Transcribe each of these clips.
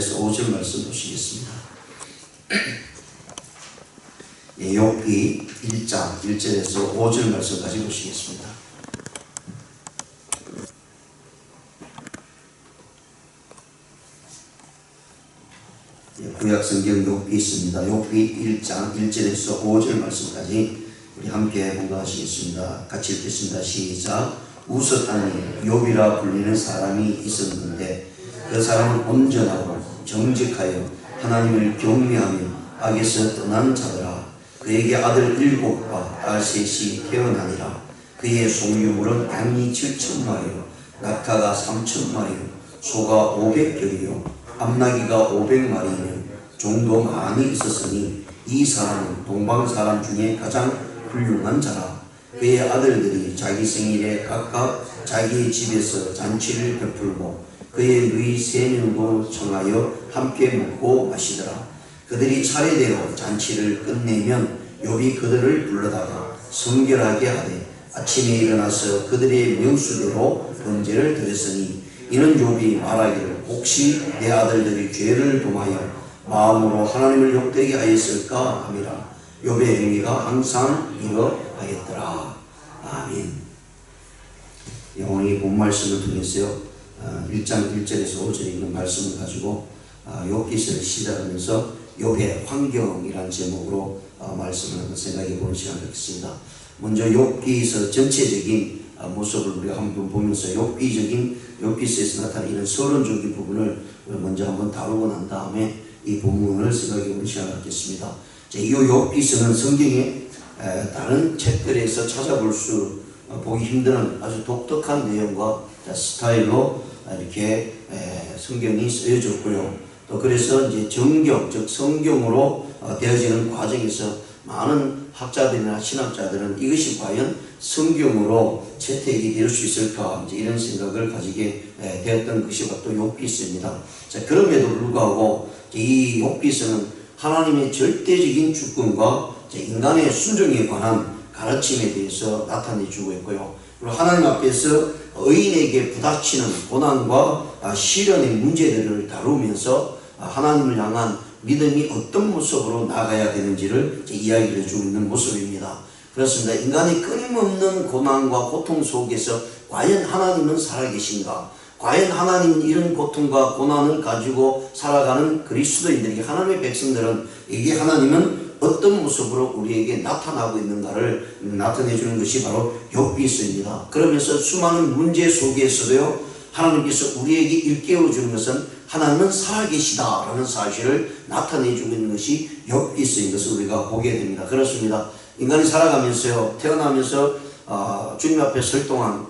1절에서 5절 말씀 보시겠습니다. 욥기 1장 1절에서 5절 말씀까지 보시겠습니다. 구약성경 욥기 있습니다. 욥기 1장 1절에서 5절 말씀까지 우리 함께 공부하시겠습니다. 같이 읽겠습니다. 시작. 우스탄이 욥이라 불리는 사람이 있었는데 그 사람은 온전하고 정직하여 하나님을 경외하며 악에서 떠난 자더라. 그에게 아들 7과 딸 3이 태어나니라. 그의 소유물은 양이 7,000마리요 낙타가 3,000마리요 소가 500격이요 암나귀가 500마리이며 종도 많이 있었으니 이 사람은 동방 사람 중에 가장 훌륭한 자라. 그의 아들들이 자기 생일에 각각 자기의 집에서 잔치를 베풀고 그의 누이 3명도 청하여 함께 먹고 마시더라. 그들이 차례대로 잔치를 끝내면 욥이 그들을 불러다가 성결하게 하되 아침에 일어나서 그들의 명수대로 번제를 드렸으니 이는 욥이 말하기를 혹시 내 아들들이 죄를 범하여 마음으로 하나님을 욕되게 하였을까 함이라. 욥의 행위가 항상 이러하였더라. 아멘. 오늘 이 본 말씀을 통해서요 1장 1절에서 5절에 있는 말씀을 가지고 욥기서를 시작하면서 욥의 환경이라는 제목으로 말씀을 한번 생각해 보는 시간을 갖겠습니다. 먼저 욥기서 전체적인 모습을 우리가 한번 보면서 욥기서에서 나타나는 서론적인 부분을 먼저 한번 다루고 난 다음에 이 본문을 생각해 보는 시간을 갖겠습니다. 이 욥기서는 성경의 다른 책들에서 찾아볼 수 보기 힘든 아주 독특한 내용과 스타일로 이렇게 성경이 쓰여졌고요. 또 그래서 이제 정경, 즉 성경으로 되어지는 과정에서 많은 학자들이나 신학자들은 이것이 과연 성경으로 채택이 될 수 있을까 이제 이런 생각을 가지게 되었던 것이 또 욥기서입니다. 자, 그럼에도 불구하고 이 욥기서는 하나님의 절대적인 주권과 인간의 순종에 관한 가르침에 대해서 나타내주고 있고요. 그리고 하나님 앞에서 의인에게 부닥치는 고난과 시련의 문제들을 다루면서 하나님을 향한 믿음이 어떤 모습으로 나가야 되는지를 이야기를 해주고 있는 모습입니다. 그렇습니다. 인간의 끊임없는 고난과 고통 속에서 과연 하나님은 살아계신가? 과연 하나님은 이런 고통과 고난을 가지고 살아가는 그리스도인들에게, 하나님의 백성들은 이게 하나님은 어떤 모습으로 우리에게 나타나고 있는가를 나타내주는 것이 바로 욥기서입니다. 그러면서 수많은 문제 속에서도요 하나님께서 우리에게 일깨워주는 것은 하나님은 살아계시다라는 사실을 나타내주고 있는 것이 욥기서인 것을 우리가 보게 됩니다. 그렇습니다. 인간이 살아가면서요 태어나면서 주님 앞에 설 동안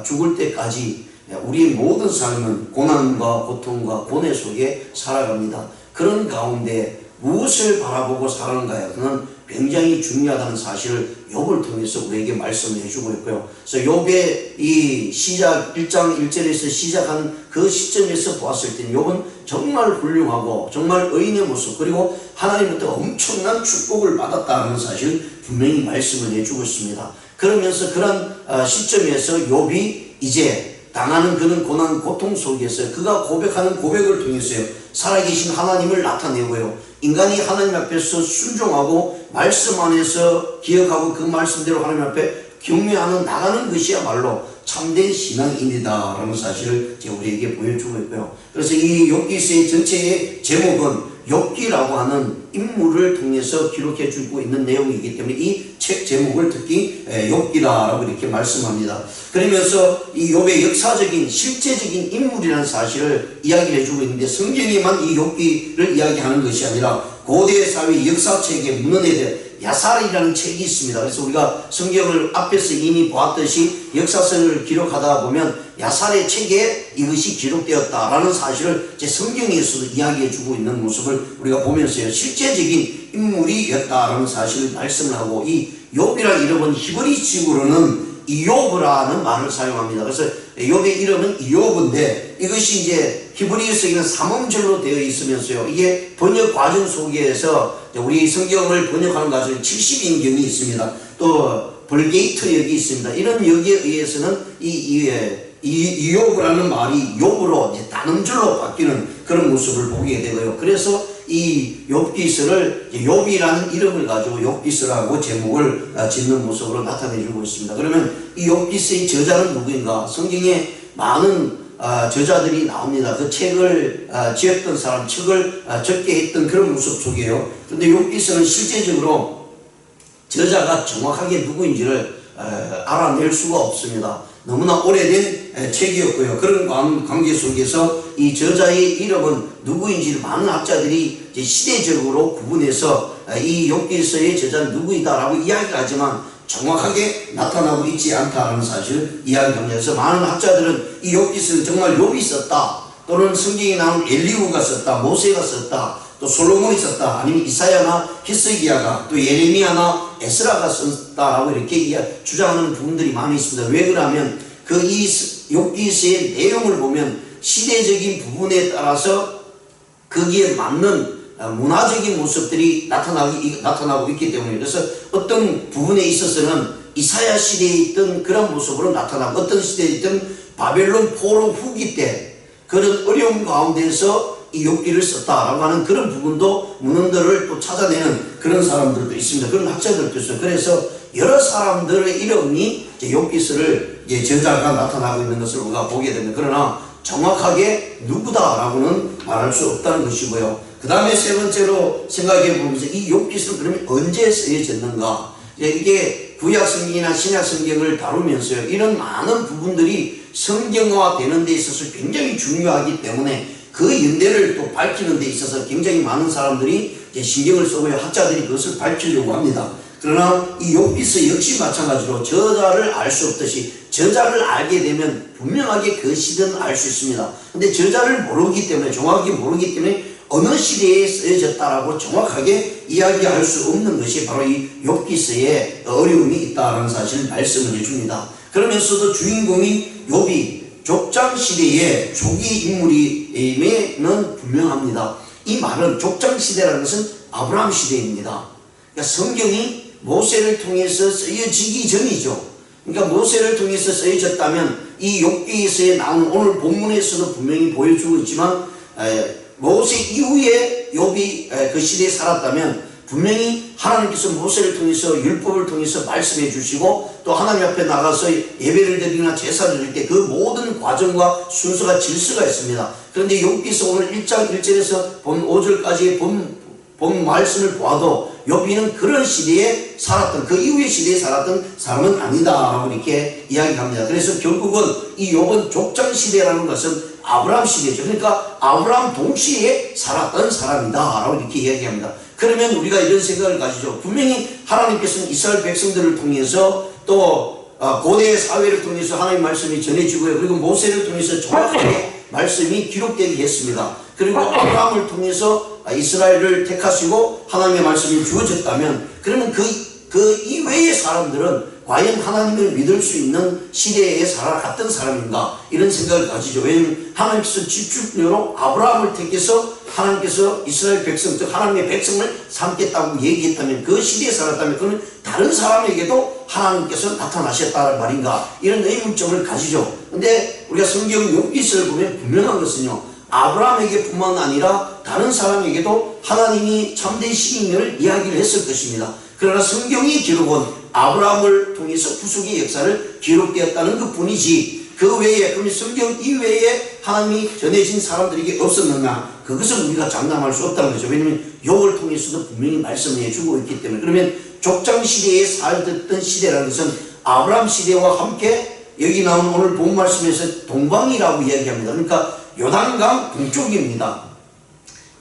죽을 때까지 우리의 모든 삶은 고난과 고통과 고뇌 속에 살아갑니다. 그런 가운데 무엇을 바라보고 살아가는가요? 그는 굉장히 중요하다는 사실을 욥을 통해서 우리에게 말씀해 주고 있고요. 그래서 욥의 이 시작 1장 1절에서 시작한 그 시점에서 보았을 때는 욥은 정말 훌륭하고 정말 의인의 모습, 그리고 하나님부터 엄청난 축복을 받았다는 사실을 분명히 말씀을 해주고 있습니다. 그러면서 그런 시점에서 욥이 이제 당하는 그런 고난 고통 속에서 그가 고백하는 고백을 통해서요 살아계신 하나님을 나타내고요, 인간이 하나님 앞에서 순종하고 말씀 안에서 기억하고 그 말씀대로 하나님 앞에 경외하는 나가는 것이야말로 참된 신앙인이다 라는 사실을 우리에게 보여주고 있고요. 그래서 이 욥기서의 전체의 제목은 욥기라고 하는 인물을 통해서 기록해 주고 있는 내용이기 때문에 이 책 제목을 특히 욥기라고 이렇게 말씀합니다. 그러면서 이 욥의 역사적인 실제적인 인물이라는 사실을 이야기해 주고 있는데, 성경에만 이 욥기를 이야기하는 것이 아니라 고대 사회 역사책에 문헌에 야살이라는 책이 있습니다. 그래서 우리가 성경을 앞에서 이미 보았듯이 역사서를 기록하다 보면 야살의 책에 이것이 기록되었다라는 사실을 제 성경에서도 이야기해 주고 있는 모습을 우리가 보면서요 실제적인 인물이었다라는 사실을 말씀을 하고, 이 욥이라는 이름은 히브리식으로는 이욥이라는 말을 사용합니다. 그래서 욥의 이름은 이욥인데 이것이 이제 히브리어에는 삼음절로 되어 있으면서요 이게 번역 과정 속에서 우리 성경을 번역하는 과정에 70인경이 있습니다. 또 벌게이터 역이 있습니다. 이런 역에 의해서는 이 이 욥이라는 말이 욥으로 이제 단음절로 바뀌는 그런 모습을 보게 되고요. 그래서 이 욥기서를 욥이라는 이름을 가지고 욥기서라고 제목을 짓는 모습으로 나타내주고 있습니다. 그러면 이 욥기서의 저자는 누구인가? 성경에 많은 저자들이 나옵니다. 그 책을 지었던 사람, 책을 적게 했던 그런 모습 속이에요. 그런데 욥기서는 실제적으로 저자가 정확하게 누구인지를 알아낼 수가 없습니다. 너무나 오래된 책이었고요. 그런 관계 속에서 이 저자의 이름은 누구인지를 많은 학자들이 이제 시대적으로 구분해서 이 욥기서의 저자는 누구이다라고 이야기를 하지만 정확하게 나타나고 있지 않다는 사실을 이야기하면서 많은 학자들은 이 욥기서는 정말 욥이 썼다, 또는 성경에 나온 엘리후가 썼다, 모세가 썼다, 또 솔로몬이 썼다, 아니면 이사야나 히스기야가, 또 예레미야나 에스라가 썼다라고 이렇게 주장하는 부분들이 많이 있습니다. 왜 그러냐면 그 이 욥기서의 내용을 보면 시대적인 부분에 따라서 거기에 맞는 문화적인 모습들이 나타나고 있기 때문에, 그래서 어떤 부분에 있어서는 이사야 시대에 있던 그런 모습으로 나타나고, 어떤 시대에 있던 바벨론 포로 후기 때 그런 어려움 가운데서 이 욥기를 썼다라고 하는 그런 부분도 문헌들을 또 찾아내는 그런 사람들도 있습니다. 그런 학자들도 있어요. 그래서 여러 사람들의 이름이 욥기서를 저자가 나타나고 있는 것을 우리가 보게 됩니다. 그러나 정확하게 누구다라고는 말할 수 없다는 것이고요. 그 다음에 세 번째로 생각해 보면서 이 욥기서는 그러면 언제 쓰여졌는가? 이게 구약 성경이나 신약 성경을 다루면서요, 이런 많은 부분들이 성경화 되는 데 있어서 굉장히 중요하기 때문에 그 연대를 또 밝히는 데 있어서 굉장히 많은 사람들이 이제 신경을 쓰고요, 학자들이 그것을 밝히려고 합니다. 그러나 이 욥기서 역시 마찬가지로 저자를 알 수 없듯이 저자를 알게 되면 분명하게 그 시대는 알 수 있습니다. 근데 저자를 모르기 때문에, 정확하게 모르기 때문에 어느 시대에 쓰여졌다라고 정확하게 이야기할 수 없는 것이 바로 이 욥기서에 어려움이 있다는 사실을 말씀을 해줍니다. 그러면서도 주인공인 욥이 족장 시대의 초기 인물임에는 분명합니다. 이 말은 족장 시대라는 것은 아브라함 시대입니다. 그러니까 성경이 모세를 통해서 쓰여지기 전이죠. 그러니까 모세를 통해서 쓰여졌다면 이 욥기서에 나오는 오늘 본문에서도 분명히 보여주고 있지만 모세 이후에 욥이 그 시대에 살았다면 분명히 하나님께서 모세를 통해서 율법을 통해서 말씀해 주시고, 또 하나님 앞에 나가서 예배를 드리거나 제사를 드릴 때 그 모든 과정과 순서가 질서가 있습니다. 그런데 욥기서 오늘 1장 1절에서 본 5절까지의 본 말씀을 보아도 욥이는 그런 시대에 살았던, 그 이후의 시대에 살았던 사람은 아니다라고 이렇게 이야기합니다. 그래서 결국은 이 욥은 족장 시대라는 것은 아브라함 시대죠. 그러니까 아브라함 동시에 살았던 사람이다 라고 이렇게 이야기합니다. 그러면 우리가 이런 생각을 가지죠. 분명히 하나님께서는 이스라엘 백성들을 통해서 또 고대 사회를 통해서 하나님 말씀이 전해지고요, 그리고 모세를 통해서 정확하게 말씀이 기록되게 했습니다. 그리고 아브라함을 통해서 이스라엘을 택하시고 하나님의 말씀이 주어졌다면, 그러면 그 이외의 사람들은 과연 하나님을 믿을 수 있는 시대에 살아갔던 사람인가, 이런 생각을 가지죠. 왜냐하면 하나님께서 집중적으로 아브라함을 택해서 하나님께서 이스라엘 백성, 즉 하나님의 백성을 삼겠다고 얘기했다면, 그 시대에 살았다면 그는 다른 사람에게도 하나님께서 나타나셨다는 말인가, 이런 의문점을 가지죠. 근데 우리가 성경 욥기서를 보면 분명한 것은요, 아브라함에게 뿐만 아니라 다른 사람에게도 하나님이 참된 시인을 이야기를 했을 것입니다. 그러나 성경의 기록은 아브라함을 통해서 구속의 역사를 기록되었다는 것 뿐이지, 그 외에, 그러면 성경 이외에 하나님이 전해진 사람들에게 없었느냐, 그것은 우리가 장담할 수 없다는 거죠. 왜냐하면 욥을 통해서도 분명히 말씀을 해주고 있기 때문에. 그러면 족장 시대에 살던 시대라는 것은 아브라함 시대와 함께 여기 나온 오늘 본 말씀에서 동방이라고 이야기합니다. 그러니까 요단강 동쪽입니다.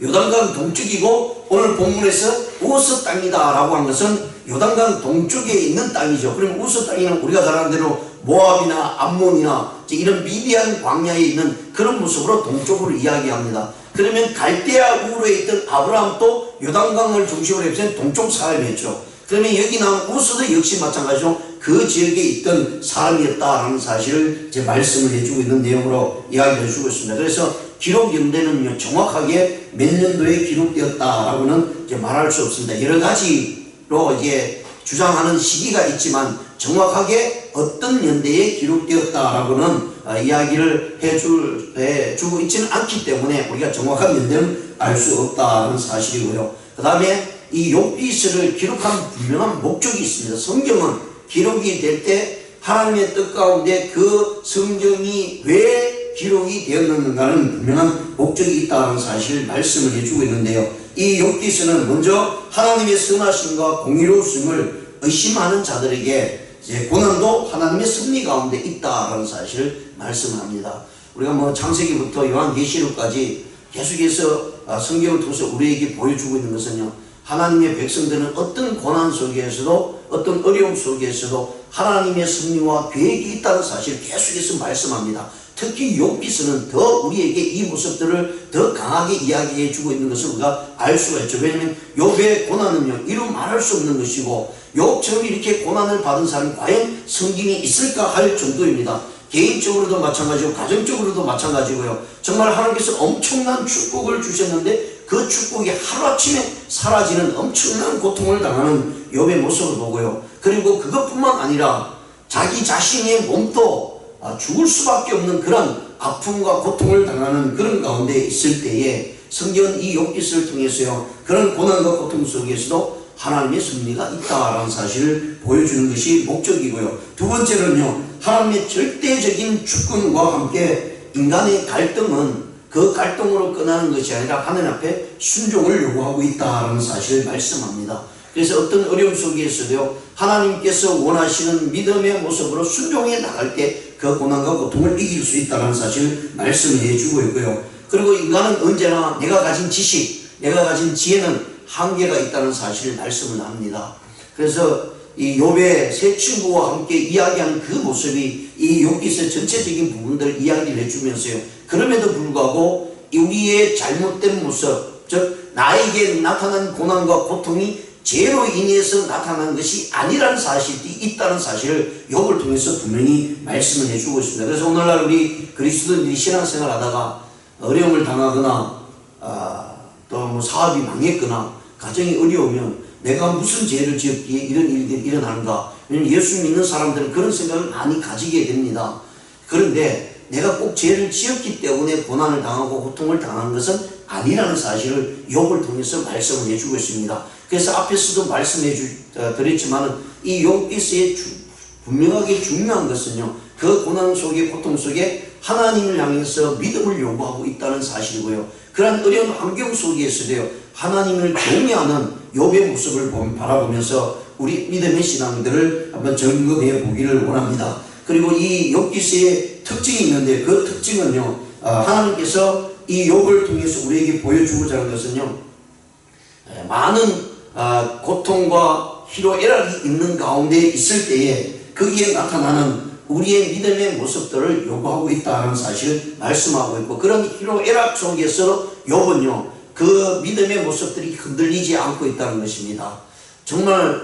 요단강 동쪽이고, 오늘 본문에서 우스 땅이다 라고 한 것은 요단강 동쪽에 있는 땅이죠. 그럼 우스 땅이는 우리가 잘 아는 대로 모압이나 암몬이나 이런 미디안 광야에 있는 그런 모습으로 동쪽으로 이야기합니다. 그러면 갈대아 우르에 있던 아브라함도 요단강을 중심으로 해서 동쪽 사람이었죠. 그러면 여기 나온 우스도 역시 마찬가지로 그 지역에 있던 사람이었다라는 사실을 이제 말씀을 해주고 있는 내용으로 이야기를 해주고 있습니다. 그래서 기록 연대는요, 정확하게 몇 년도에 기록되었다라고는 이제 말할 수 없습니다. 여러 가지로 이제 주장하는 시기가 있지만 정확하게 어떤 연대에 기록되었다라고는 이야기를 해주고 있지는 않기 때문에 우리가 정확한 연대는 알 수 없다는 사실이고요. 그 다음에 이 욥기서를 기록한 분명한 목적이 있습니다. 성경은 기록이 될 때 하나님의 뜻 가운데 그 성경이 왜 기록이 되었는가는 분명한 목적이 있다는 사실을 말씀을 해주고 있는데요. 이 욥기서는 먼저 하나님의 선하심과 공의로우심을 의심하는 자들에게 고난도 하나님의 섭리 가운데 있다라는 사실을 말씀합니다. 우리가 뭐 창세기부터 요한계시록까지 계속해서 성경을 통해서 우리에게 보여주고 있는 것은요, 하나님의 백성들은 어떤 고난 속에서도 어떤 어려움 속에서도 하나님의 섭리와 계획이 있다는 사실을 계속해서 말씀합니다. 특히 욥기서는 더 우리에게 이 모습들을 더 강하게 이야기해 주고 있는 것을 우리가 알 수가 있죠. 왜냐하면 욥의 고난은요, 이루 말할 수 없는 것이고, 욥처럼 이렇게 고난을 받은 사람이 과연 성경에 있을까 할 정도입니다. 개인적으로도 마찬가지고 가정적으로도 마찬가지고요. 정말 하나님께서 엄청난 축복을 주셨는데 그 축복이 하루아침에 사라지는 엄청난 고통을 당하는 욥의 모습을 보고요. 그리고 그것뿐만 아니라 자기 자신의 몸도 죽을 수밖에 없는 그런 아픔과 고통을 당하는 그런 가운데 있을 때에 성경은 이 욥기서를 통해서요, 그런 고난과 고통 속에서도 하나님의 섭리가 있다라는 사실을 보여주는 것이 목적이고요. 두 번째로는요, 하나님의 절대적인 주권과 함께 인간의 갈등은 그 갈등으로 끝나는 것이 아니라 하나님 앞에 순종을 요구하고 있다라는 사실을 말씀합니다. 그래서 어떤 어려움 속에서도요, 하나님께서 원하시는 믿음의 모습으로 순종해 나갈 때 그 고난과 고통을 이길 수 있다는 사실을 말씀을 해주고 있고요. 그리고 인간은 언제나 내가 가진 지식, 내가 가진 지혜는 한계가 있다는 사실을 말씀을 합니다. 그래서 이 욥의 세 친구와 함께 이야기하는 그 모습이 이 욥기서 전체적인 부분들을 이야기를 해주면서요, 그럼에도 불구하고 우리의 잘못된 모습, 즉 나에게 나타난 고난과 고통이 죄로 인해서 나타난 것이 아니라는 사실이 있다는 사실을 욥을 통해서 분명히 말씀을 해주고 있습니다. 그래서 오늘날 우리 그리스도인들이 신앙생활 하다가 어려움을 당하거나 또 뭐 사업이 망했거나 가정이 어려우면 내가 무슨 죄를 지었기에 이런 일들이 일어나는가. 왜냐하면 예수 믿는 사람들은 그런 생각을 많이 가지게 됩니다. 그런데 내가 꼭 죄를 지었기 때문에 고난을 당하고 고통을 당하는 것은 아니라는 사실을 욥을 통해서 말씀을 해주고 있습니다. 그래서 앞에서도 말씀해 드렸지만 이 욥기서의 분명하게 중요한 것은요, 그 고난 속에 고통 속에 하나님을 향해서 믿음을 요구하고 있다는 사실이고요. 그런 어려운 환경 속에서도요, 하나님을 경외하는 욥의 모습을 바라보면서 우리 믿음의 신앙들을 한번 점검해 보기를 원합니다. 그리고 이 욥기서의 특징이 있는데 그 특징은요, 하나님께서 이 욥을 통해서 우리에게 보여주고자 하는 것은요, 많은 고통과 희로애락이 있는 가운데 있을 때에 거기에 나타나는 우리의 믿음의 모습들을 요구하고 있다는 사실을 말씀하고 있고, 그런 희로애락 속에서 욥은요, 그 믿음의 모습들이 흔들리지 않고 있다는 것입니다. 정말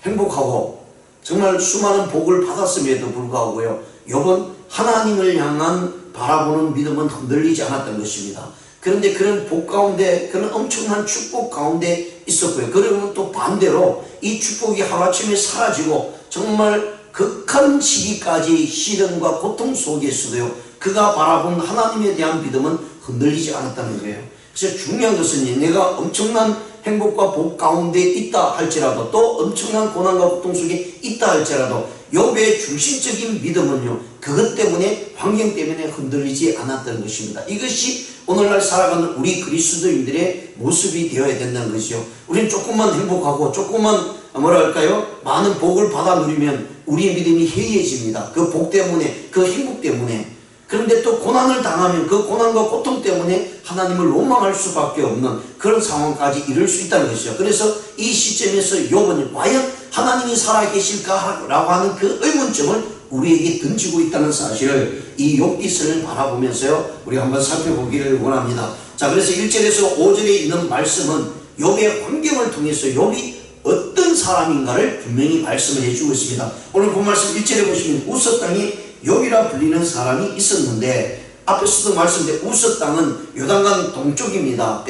행복하고 정말 수많은 복을 받았음에도 불구하고요, 욥은 하나님을 향한 바라보는 믿음은 흔들리지 않았던 것입니다. 그런데 그런 복 가운데, 그런 엄청난 축복 가운데 있었고요. 그러면 또 반대로 이 축복이 하루아침에 사라지고 정말 극한 시기까지 시련과 고통 속에서도요, 그가 바라본 하나님에 대한 믿음은 흔들리지 않았다는 거예요. 그래서 중요한 것은 내가 엄청난 행복과 복 가운데 있다 할지라도, 또 엄청난 고난과 고통 속에 있다 할지라도 욥의 중심적인 믿음은요, 그것 때문에, 환경 때문에 흔들리지 않았다는 것입니다. 이것이 오늘날 살아가는 우리 그리스도인들의 모습이 되어야 된다는 것이죠. 우리는 조금만 행복하고 조금만 뭐랄까요, 많은 복을 받아 누리면 우리의 믿음이 해이해집니다. 그 복 때문에, 그 행복 때문에. 그런데 또 고난을 당하면 그 고난과 고통 때문에 하나님을 원망할 수밖에 없는 그런 상황까지 이룰 수 있다는 것이죠. 그래서 이 시점에서 욥은 과연 하나님이 살아계실까 라고 하는 그 의문점을 우리에게 던지고 있다는 사실을 이 욥기서를 바라보면서요, 우리 한번 살펴보기를 원합니다. 자, 그래서 1절에서 5절에 있는 말씀은 욥의 환경을 통해서 욥이 어떤 사람인가를 분명히 말씀을 해주고 있습니다. 오늘 본 말씀 1절에 보시면 우스 땅에 욥이라 불리는 사람이 있었는데, 앞에서도 말씀드린 우스 땅은 요단강 동쪽입니다.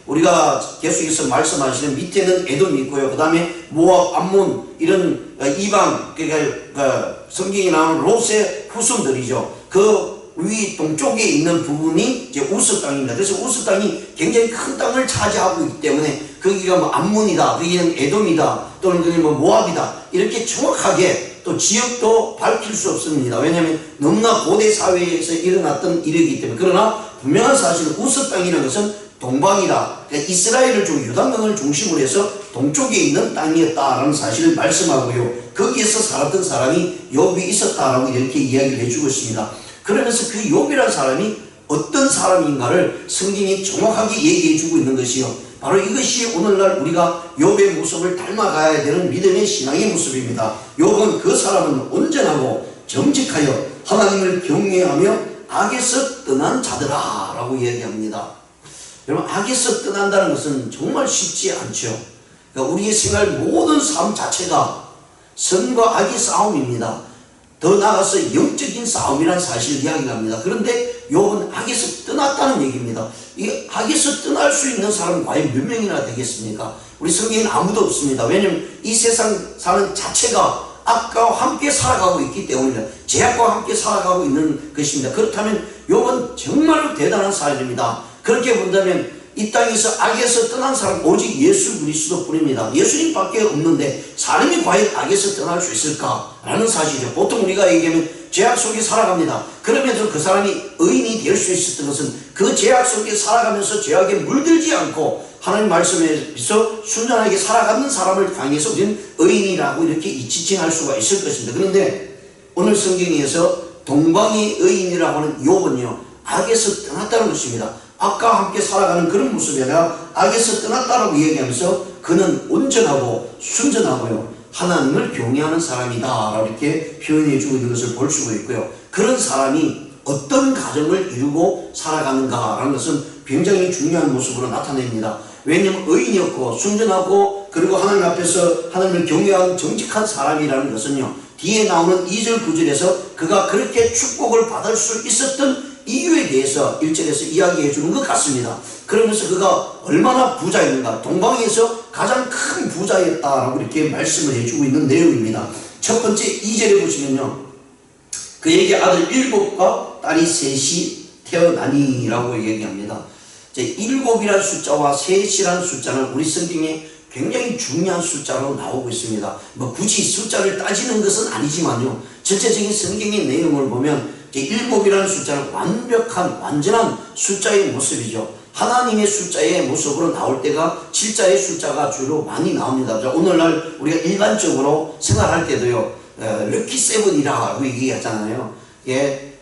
우리가 계속해서 말씀하시는 밑에는 에돔이 있고요. 그 다음에 모압, 암몬 이런 이방, 그러니까 성경에 나오는 롯의 후손들이죠. 그 위 동쪽에 있는 부분이 이제 우스 땅입니다. 그래서 우스 땅이 굉장히 큰 땅을 차지하고 있기 때문에 거기가 뭐 암몬이다, 거기는 에돔이다, 또는 거기 뭐 모압이다, 이렇게 정확하게 또 지역도 밝힐 수 없습니다. 왜냐하면 너무나 고대 사회에서 일어났던 일이기 때문에. 그러나 분명한 사실은 우스 땅이라는 것은 동방이다, 그러니까 이스라엘을 요단강을 중심으로 해서 동쪽에 있는 땅이었다라는 사실을 말씀하고요. 거기에서 살았던 사람이 욥이 있었다라고 이렇게 이야기를 해주고 있습니다. 그러면서 그 욥이라는 사람이 어떤 사람인가를 성경이 정확하게 얘기해주고 있는 것이요, 바로 이것이 오늘날 우리가 욥의 모습을 닮아가야 되는 믿음의 신앙의 모습입니다. 욥은 그 사람은 온전하고 정직하여 하나님을 경외하며 악에서 떠난 자들아 라고 이야기합니다. 여러분, 악에서 떠난다는 것은 정말 쉽지 않죠. 그러니까 우리의 생활 모든 삶 자체가 선과 악의 싸움입니다. 더 나아가서 영적인 싸움이라는 사실을 이야기합니다. 그런데 욥은 악에서 떠났다는 얘기입니다. 이 악에서 떠날 수 있는 사람은 과연 몇 명이나 되겠습니까? 우리 성경에는 아무도 없습니다. 왜냐하면 이 세상 사는 자체가 악과 함께 살아가고 있기 때문입니다. 죄악과 함께 살아가고 있는 것입니다. 그렇다면 욥은 정말로 대단한 사람입니다. 그렇게 본다면 이 땅에서 악에서 떠난 사람 오직 예수 그리스도 뿐입니다. 예수님밖에 없는데 사람이 과연 악에서 떠날 수 있을까라는 사실이죠. 보통 우리가 얘기하면 죄악 속에 살아갑니다. 그러면서 그 사람이 의인이 될 수 있었던 것은 그 죄악 속에 살아가면서 죄악에 물들지 않고 하나님 말씀에서 순전하게 살아가는 사람을 향해서 우리는 의인이라고 이렇게 지칭할 수가 있을 것입니다. 그런데 오늘 성경에서 동방의 의인이라고 하는 욥은요, 악에서 떠났다는 것입니다. 악과 함께 살아가는 그런 모습이 아니라 악에서 떠났다라고 얘기하면서 그는 온전하고 순전하고요, 하나님을 경외하는 사람이다 라고 이렇게 표현해 주고 있는 것을 볼 수가 있고요. 그런 사람이 어떤 가정을 이루고 살아가는가 라는 것은 굉장히 중요한 모습으로 나타냅니다. 왜냐하면 의인이었고 순전하고 그리고 하나님 앞에서 하나님을 경외하는 정직한 사람이라는 것은요, 뒤에 나오는 2절 9절에서 그가 그렇게 축복을 받을 수 있었던 이유에 대해서 1절에서 이야기해 주는 것 같습니다. 그러면서 그가 얼마나 부자였는가, 동방에서 가장 큰 부자였다라고 이렇게 말씀을 해주고 있는 내용입니다. 첫 번째 2절에 보시면요, 그에게 아들 7과 딸이 3이 태어나니라고 얘기합니다. 7이라는 숫자와 3이라는 숫자는 우리 성경에 굉장히 중요한 숫자로 나오고 있습니다. 뭐 굳이 숫자를 따지는 것은 아니지만요, 전체적인 성경의 내용을 보면 7이라는 숫자는 완벽한 완전한 숫자의 모습이죠. 하나님의 숫자의 모습으로 나올 때가 7자의 숫자가 주로 많이 나옵니다. 오늘날 우리가 일반적으로 생활할 때도요, 럭키 세븐이라고 얘기하잖아요. 이게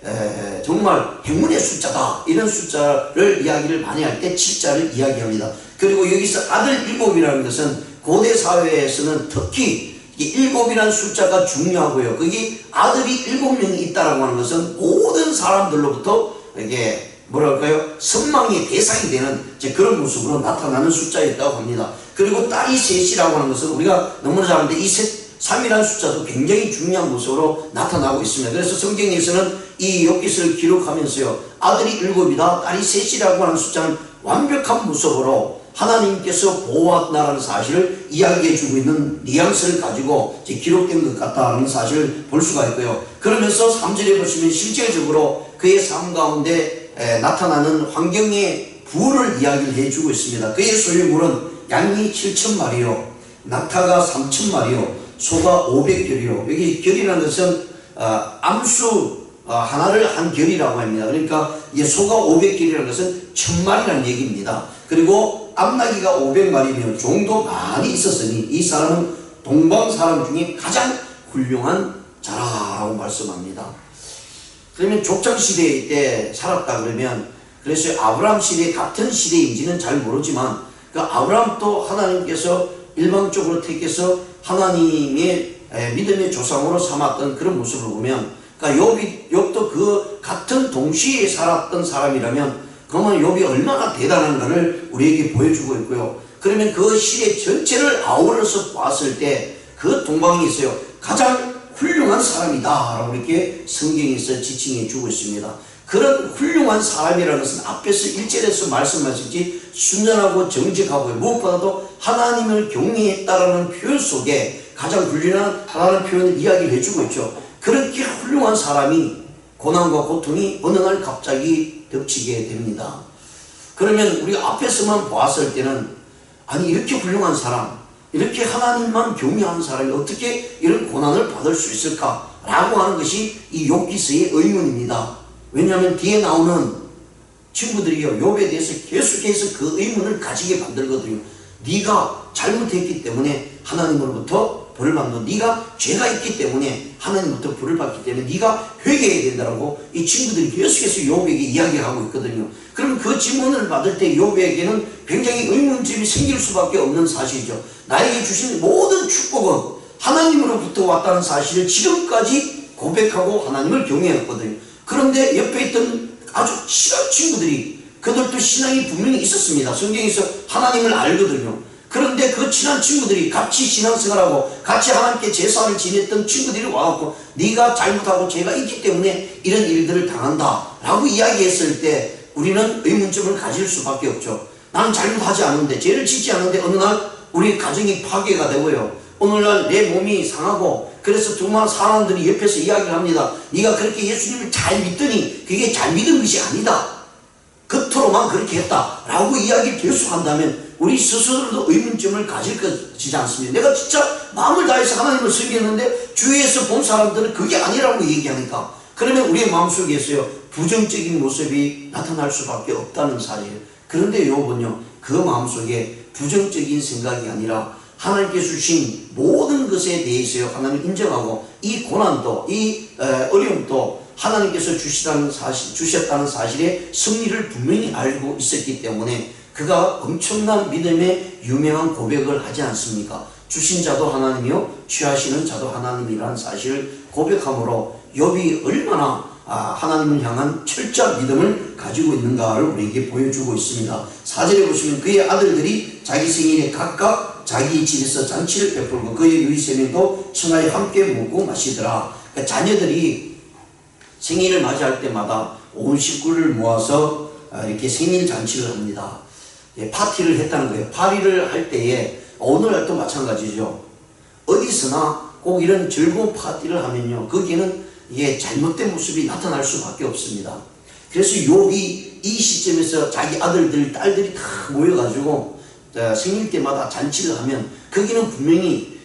정말 행운의 숫자다, 이런 숫자를 이야기를 많이 할 때 7자를 이야기합니다. 그리고 여기서 아들 7이라는 것은 고대 사회에서는 특히 7이라는 숫자가 중요하고요. 거기 아들이 7명이 있다라고 하는 것은 모든 사람들로부터 이게 뭐랄까요, 선망의 대상이 되는 그런 모습으로 나타나는 숫자였다고 합니다. 그리고 딸이 3이라고 하는 것은 우리가 너무나 잘 아는데 이 3이라는 숫자도 굉장히 중요한 모습으로 나타나고 있습니다. 그래서 성경에서는 이 욥기서를 기록하면서요, 아들이 7이다, 딸이 3이라고 하는 숫자는 완벽한 모습으로 하나님께서 보호한다는 사실을 이야기해 주고 있는 뉘앙스를 가지고 기록된 것 같다는 사실을 볼 수가 있고요. 그러면서 3절에 보시면 실제적으로 그의 삶 가운데 나타나는 환경의 부를 이야기를 해주고 있습니다. 그의 소유물은 양이 7,000마리요, 낙타가 3,000마리요, 소가 500결이요. 여기 결이라는 것은 암수 하나를 한 결이라고 합니다. 그러니까 이제 소가 500결이라는 것은 1000마리라는 얘기입니다. 그리고 암나귀가 500마리면 종도 많이 있었으니 이 사람은 동방 사람 중에 가장 훌륭한 자라라고 말씀합니다. 그러면 족장 시대 때 살았다 그러면, 그래서 아브라함 시대 같은 시대인지는 잘 모르지만 그 아브라함도 하나님께서 일방적으로 택해서 하나님의 믿음의 조상으로 삼았던 그런 모습을 보면, 그러니까 욥도 그 같은 동시에 살았던 사람이라면 그러면 욥이 얼마나 대단한가를 우리에게 보여주고 있고요. 그러면 그 시대 전체를 아우러서 봤을 때 그 동방에 있어요, 가장 훌륭한 사람이다 라고 이렇게 성경에서 지칭해 주고 있습니다. 그런 훌륭한 사람이라는 것은 앞에서 1절에서 말씀하셨지 순전하고 정직하고 무엇보다도 하나님을 경외했다라는 표현 속에 가장 훌륭하다는 표현을 이야기를 해주고 있죠. 그렇게 훌륭한 사람이 고난과 고통이 어느 날 갑자기 덮치게 됩니다. 그러면 우리가 앞에서만 보았을 때는 아니 이렇게 훌륭한 사람, 이렇게 하나님만 경외하는 사람이 어떻게 이런 고난을 받을 수 있을까? 라고 하는 것이 이 욥기서의 의문입니다. 왜냐하면 뒤에 나오는 친구들이요 욥에 대해서 계속해서 그 의문을 가지게 만들거든요. 네가 잘못했기 때문에 하나님으로부터 벌을 받는, 네가 죄가 있기 때문에 하나님부터 벌을 받기 때문에 네가 회개해야 된다고 이 친구들이 계속해서 욥에게 이야기하고 있거든요. 그러면 그 질문을 받을 때 욥에게는 굉장히 의문점이 생길 수밖에 없는 사실이죠. 나에게 주신 모든 축복은 하나님으로부터 왔다는 사실을 지금까지 고백하고 하나님을 경외했거든요. 그런데 옆에 있던 아주 친한 친구들이, 그들도 신앙이 분명히 있었습니다. 성경에서 하나님을 알거든요. 그런데 그 친한 친구들이 같이 신앙생활하고 같이 하나님께 제사를 지냈던 친구들이 와갖고 네가 잘못하고 죄가 있기 때문에 이런 일들을 당한다 라고 이야기했을 때 우리는 의문점을 가질 수밖에 없죠. 나는 잘못하지 않은데, 죄를 짓지 않은데 어느 날 우리 가정이 파괴가 되고요, 오늘날 내 몸이 상하고, 그래서 두만 사람들이 옆에서 이야기를 합니다. 네가 그렇게 예수님을 잘 믿더니 그게 잘 믿은 것이 아니다, 겉으로만 그렇게 했다 라고 이야기를 계속한다면 우리 스스로도 의문점을 가질 것이지 않습니까? 내가 진짜 마음을 다해서 하나님을 섬겼는데 주위에서 본 사람들은 그게 아니라고 얘기하니까, 그러면 우리의 마음속에서요 부정적인 모습이 나타날 수밖에 없다는 사실이에요. 그런데 욥은요 그 마음속에 부정적인 생각이 아니라 하나님께서 주신 모든 것에 대해서요 하나님을 인정하고 이 고난도 이 어려움도 하나님께서 주셨다는 사실에 승리를 분명히 알고 있었기 때문에 그가 엄청난 믿음의 유명한 고백을 하지 않습니까? 주신 자도 하나님이요 취하시는 자도 하나님이라는 사실을 고백함으로 욥이 얼마나 하나님을 향한 철저한 믿음을 가지고 있는가를 우리에게 보여주고 있습니다. 4절에 보시면 그의 아들들이 자기 생일에 각각 자기 집에서 잔치를 베풀고 그의 누이세면도 청하에 함께 먹고 마시더라. 그러니까 자녀들이 생일을 맞이할 때마다 온 식구를 모아서 이렇게 생일 잔치를 합니다. 파티를 했다는 거예요. 파티를 할 때에 오늘날도 마찬가지죠. 어디서나 꼭 이런 즐거운 파티를 하면요 거기에는 이게 잘못된 모습이 나타날 수밖에 없습니다. 그래서 욥이 이 시점에서 자기 아들들 딸들이 다 모여가지고 생일 때마다 잔치를 하면 거기는 분명히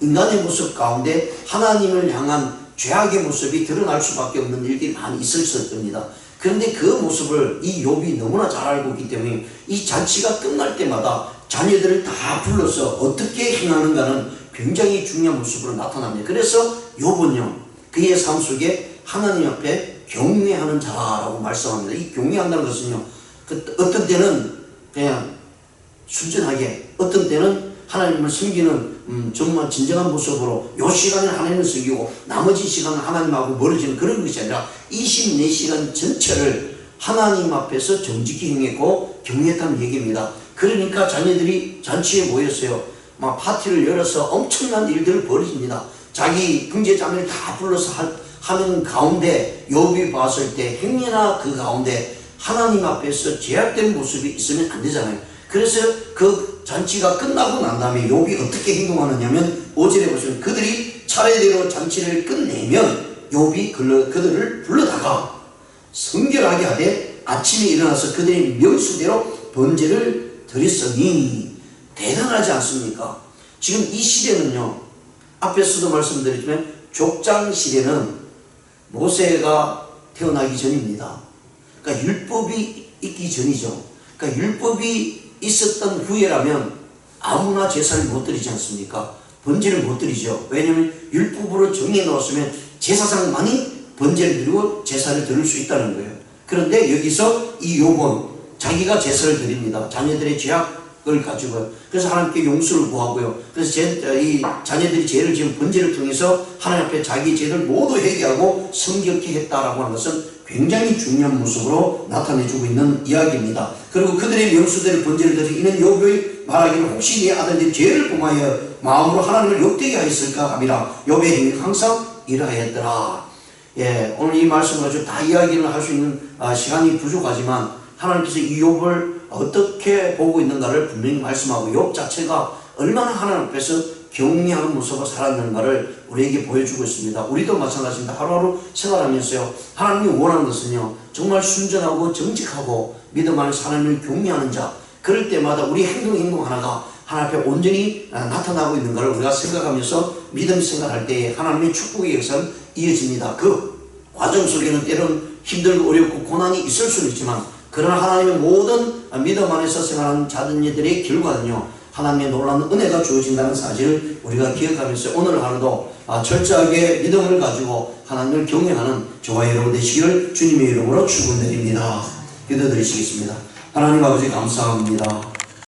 인간의 모습 가운데 하나님을 향한 죄악의 모습이 드러날 수밖에 없는 일들이 많이 있을 겁니다. 그런데 그 모습을 이 욥이 너무나 잘 알고 있기 때문에 이 잔치가 끝날 때마다 자녀들을 다 불러서 어떻게 행하는가는 굉장히 중요한 모습으로 나타납니다. 그래서 욥은요 그의 삶 속에 하나님 앞에 경외하는 자라고 말씀합니다. 이 경외한다는 것은요 어떤 때는 그냥 순전하게, 어떤 때는 하나님을 섬기는 정말 진정한 모습으로 요 시간에 하나님을 섬기고 나머지 시간은 하나님하고 멀어지는 그런 것이 아니라 24시간 전체를 하나님 앞에서 정직히 행했고 경외했다는 얘기입니다. 그러니까 자녀들이 잔치에 모였어요. 막 파티를 열어서 엄청난 일들을 벌입니다. 자기 형제자매를 다 불러서 하는 가운데 욥이 봤을 때 행여나 그 가운데 하나님 앞에서 제약된 모습이 있으면 안 되잖아요. 그래서 그 잔치가 끝나고 난 다음에 욥이 어떻게 행동하느냐면 5절에 보시면 그들이 차례대로 잔치를 끝내면 욥이 그들을 불러다가 성결하게 하되 아침에 일어나서 그들의 명수대로 번제를 드렸으니, 대단하지 않습니까? 지금 이 시대는요 앞에서도 말씀드렸지만 족장 시대는 모세가 태어나기 전입니다. 그러니까 율법이 있기 전이죠. 그러니까 율법이 있었던 후에라면 아무나 제사를 못 드리지 않습니까? 번제를 못 드리죠. 왜냐하면 율법으로 정해 놓았으면 제사장만이 번제를 드리고 제사를 드릴 수 있다는 거예요. 그런데 여기서 이 욥은 자기가 제사를 드립니다. 자녀들의 죄악을 가지고요. 그래서 하나님께 용서를 구하고요. 그래서 이 자녀들이 죄를 지은 번제를 통해서 하나님 앞에 자기 죄를 모두 회개하고 성결케 했다라고 하는 것은 굉장히 중요한 모습으로 나타내주고 있는 이야기입니다. 그리고 그들의 명수대로 번제를 드리 이는 욥의 말하기를 혹시 네 아들들이 죄를 범하여 마음으로 하나님을 욕되게 하였을까 함이라. 욥의 행위가 항상 이러하였더라. 예, 오늘 이 말씀을 가지고 다 이야기를 할 수 있는 시간이 부족하지만 하나님께서 이 욥을 어떻게 보고 있는가를 분명히 말씀하고 욥 자체가 얼마나 하나님 앞에서 경외하는 모습으로 살았는가를 우리에게 보여주고 있습니다. 우리도 마찬가지입니다. 하루하루 생활하면서요, 하나님이 원하는 것은요, 정말 순전하고 정직하고 믿음 안에서 하나님을 경외하는 자, 그럴 때마다 우리 행동 하나가 하나님 앞에 온전히 나타나고 있는 것을 우리가 생각하면서 믿음 생활할 때에 하나님의 축복의 역사는 이어집니다. 그 과정 속에는 때론 힘들고 어렵고 고난이 있을 수는 있지만, 그러나 하나님의 모든 믿음 안에서 생활하는 자들의 결과는요, 하나님의 놀라운 은혜가 주어진다는 사실을 우리가 기억하면서 오늘 하루도 철저하게 믿음을 가지고 하나님을 경외하는 저와 여러분 되시기를 주님의 이름으로 축원드립니다. 기도드리시겠습니다. 하나님 아버지 감사합니다.